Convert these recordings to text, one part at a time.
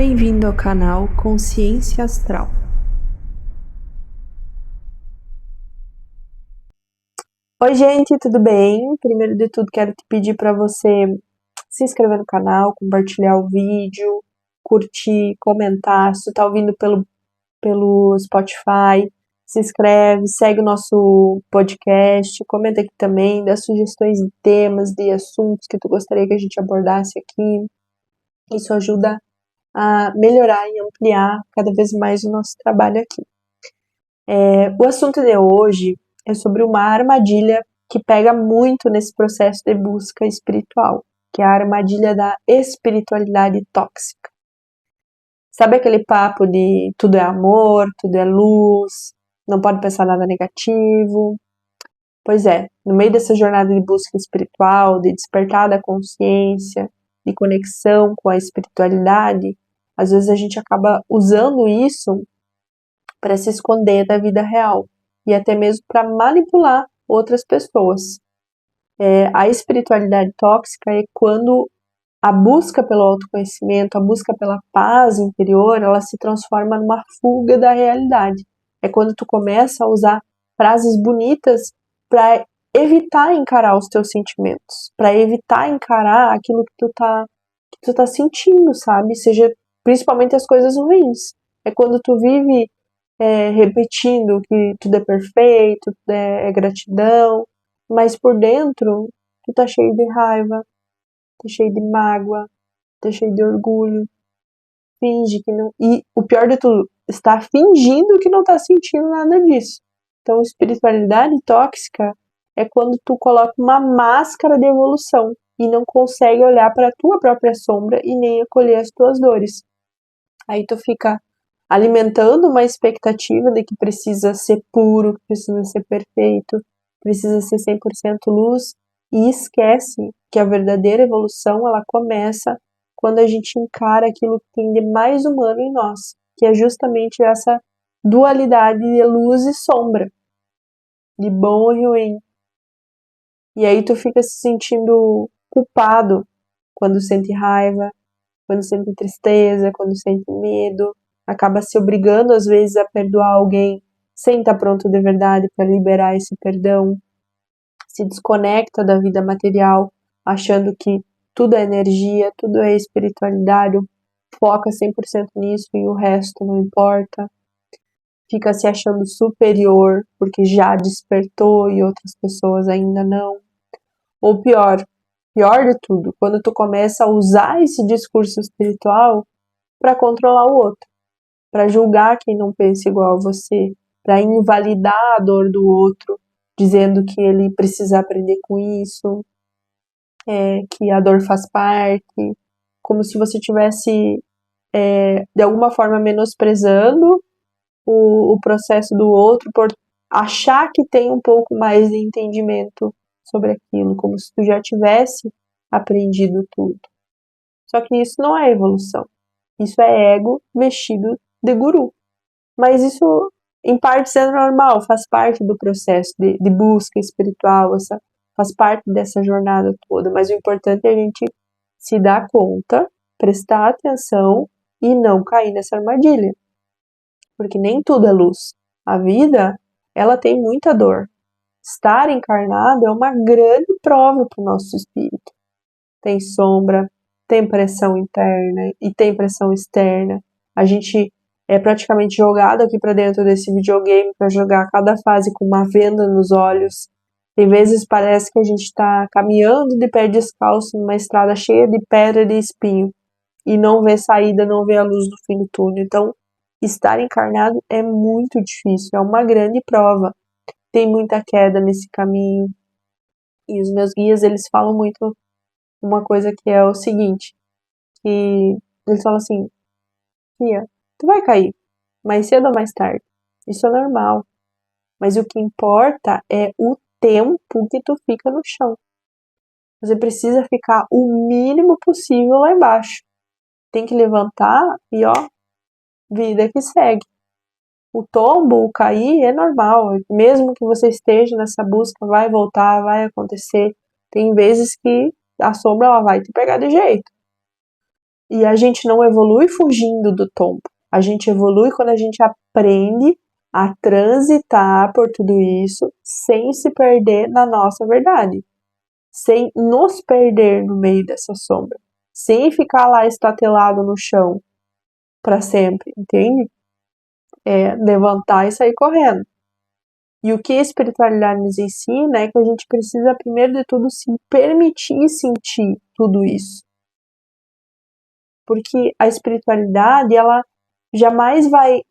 Bem-vindo ao canal Consciência Astral. Oi, gente, tudo bem? Primeiro de tudo, quero te pedir para você se inscrever no canal, compartilhar o vídeo, curtir, comentar. Se tu tá ouvindo pelo Spotify, se inscreve, segue o nosso podcast, comenta aqui também, dá sugestões de temas, de assuntos que tu gostaria que a gente abordasse aqui. Isso ajuda a melhorar e ampliar cada vez mais o nosso trabalho aqui. O assunto de hoje é sobre uma armadilha que pega muito nesse processo de busca espiritual, que é a armadilha da espiritualidade tóxica. Sabe aquele papo de tudo é amor, tudo é luz, não pode pensar nada negativo? Pois é, no meio dessa jornada de busca espiritual, de despertar da consciência, de conexão com a espiritualidade, às vezes a gente acaba usando isso para se esconder da vida real e até mesmo para manipular outras pessoas. A espiritualidade tóxica é quando a busca pelo autoconhecimento, a busca pela paz interior, ela se transforma numa fuga da realidade. É quando tu começa a usar frases bonitas para evitar encarar os teus sentimentos, para evitar encarar aquilo que tu tá sentindo, sabe? Seja principalmente as coisas ruins. É quando tu vive repetindo que tudo é perfeito, tudo é gratidão, mas por dentro tu tá cheio de raiva, tá cheio de mágoa, tá cheio de orgulho, finge que não. E o pior de tudo, está fingindo que não tá sentindo nada disso. Então, espiritualidade tóxica é quando tu coloca uma máscara de evolução e não consegue olhar para a tua própria sombra e nem acolher as tuas dores. Aí tu fica alimentando uma expectativa de que precisa ser puro, que precisa ser perfeito, precisa ser 100% luz, e esquece que a verdadeira evolução ela começa quando a gente encara aquilo que tem de mais humano em nós, que é justamente essa dualidade de luz e sombra, de bom e ruim. E aí tu fica se sentindo culpado quando sente raiva, quando sente tristeza, quando sente medo, acaba se obrigando às vezes a perdoar alguém sem estar pronto de verdade para liberar esse perdão, se desconecta da vida material, achando que tudo é energia, tudo é espiritualidade, foca 100% nisso e o resto não importa, fica se achando superior porque já despertou e outras pessoas ainda não. Ou pior de tudo, quando tu começa a usar esse discurso espiritual para controlar o outro, para julgar quem não pensa igual a você, para invalidar a dor do outro, dizendo que ele precisa aprender com isso, que a dor faz parte, como se você tivesse de alguma forma menosprezando o processo do outro por achar que tem um pouco mais de entendimento sobre aquilo, como se tu já tivesse aprendido tudo. Só que isso não é evolução. Isso é ego vestido de guru. Mas isso, em parte, é normal, faz parte do processo de busca espiritual, faz parte dessa jornada toda. Mas o importante é a gente se dar conta, prestar atenção e não cair nessa armadilha. Porque nem tudo é luz. A vida, ela tem muita dor. Estar encarnado é uma grande prova para o nosso espírito. Tem sombra, tem pressão interna e tem pressão externa. A gente é praticamente jogado aqui para dentro desse videogame para jogar cada fase com uma venda nos olhos. Tem vezes parece que a gente está caminhando de pé descalço numa estrada cheia de pedra e de espinho e não vê saída, não vê a luz do fim do túnel. Então, estar encarnado é muito difícil, é uma grande prova. Tem muita queda nesse caminho. E os meus guias, eles falam muito uma coisa que é o seguinte, que eles falam assim, Fia, tu vai cair, mais cedo ou mais tarde. Isso é normal. Mas o que importa é o tempo que tu fica no chão. Você precisa ficar o mínimo possível lá embaixo. Tem que levantar e ó, vida que segue. O tombo, o cair é normal. Mesmo que você esteja nessa busca, vai voltar, vai acontecer. Tem vezes que a sombra ela vai te pegar de jeito. E a gente não evolui fugindo do tombo. A gente evolui quando a gente aprende a transitar por tudo isso sem se perder na nossa verdade. Sem nos perder no meio dessa sombra. Sem ficar lá estatelado no chão para sempre, entende? É levantar e sair correndo. E o que a espiritualidade nos ensina é que a gente precisa, primeiro de tudo, se permitir sentir tudo isso. Porque a espiritualidade, ela jamais vai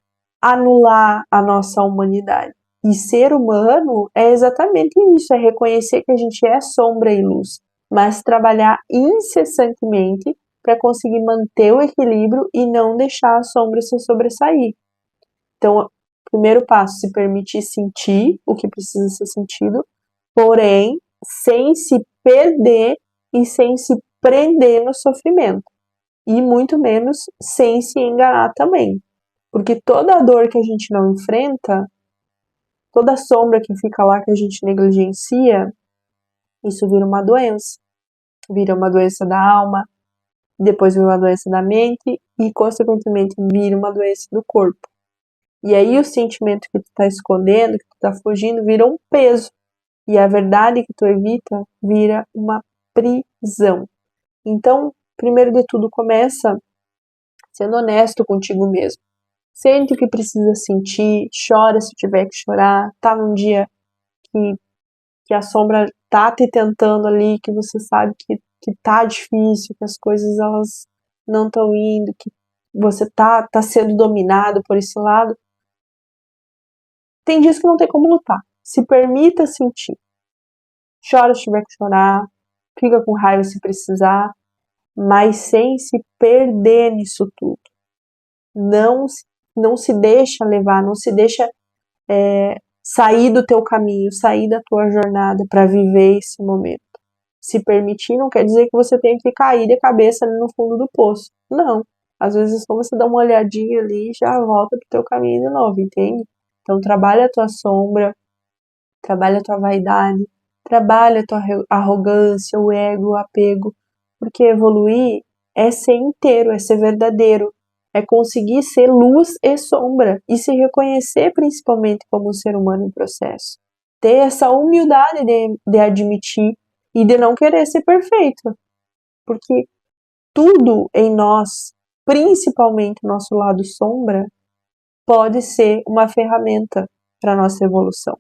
anular a nossa humanidade. E ser humano é exatamente isso, é reconhecer que a gente é sombra e luz, mas trabalhar incessantemente para conseguir manter o equilíbrio e não deixar a sombra se sobressair. Então, primeiro passo, se permitir sentir o que precisa ser sentido, porém, sem se perder e sem se prender no sofrimento. E muito menos sem se enganar também. Porque toda dor que a gente não enfrenta, toda sombra que fica lá que a gente negligencia, isso vira uma doença. Vira uma doença da alma, depois vira uma doença da mente e, consequentemente, vira uma doença do corpo. E aí o sentimento que tu tá escondendo, que tu tá fugindo, vira um peso. E a verdade que tu evita vira uma prisão. Então, primeiro de tudo, começa sendo honesto contigo mesmo. Sente o que precisa sentir, chora se tiver que chorar, tá num dia que a sombra tá te tentando ali, que você sabe que tá difícil, que as coisas elas não estão indo, que você tá sendo dominado por esse lado. Tem dias que não tem como lutar. Se permita sentir. Chora se tiver que chorar, fica com raiva se precisar, mas sem se perder nisso tudo. Não se deixa levar, não se deixa sair do teu caminho, sair da tua jornada para viver esse momento. Se permitir não quer dizer que você tem que cair de cabeça ali no fundo do poço. Não. Às vezes é só você dar uma olhadinha ali e já volta pro teu caminho de novo, entende? Então trabalha a tua sombra, trabalha a tua vaidade, trabalha a tua arrogância, o ego, o apego, porque evoluir é ser inteiro, é ser verdadeiro, é conseguir ser luz e sombra e se reconhecer principalmente como um ser humano em processo. Ter essa humildade de admitir e de não querer ser perfeito, porque tudo em nós, principalmente o nosso lado sombra, pode ser uma ferramenta para a nossa evolução.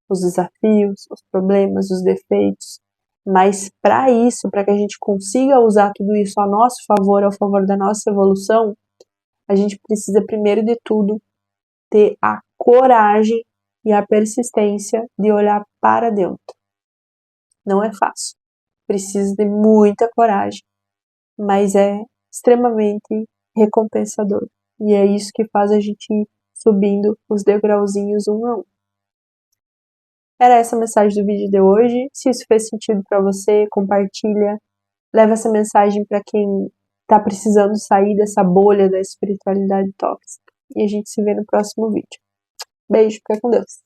Os desafios, os problemas, os defeitos. Mas para isso, para que a gente consiga usar tudo isso a nosso favor, ao favor da nossa evolução, a gente precisa, primeiro de tudo, ter a coragem e a persistência de olhar para dentro. Não é fácil. Precisa de muita coragem, mas é extremamente recompensador. E é isso que faz a gente ir subindo os degrauzinhos um a um. Era essa a mensagem do vídeo de hoje. Se isso fez sentido para você, compartilha. Leva essa mensagem para quem está precisando sair dessa bolha da espiritualidade tóxica. E a gente se vê no próximo vídeo. Beijo, fica com Deus.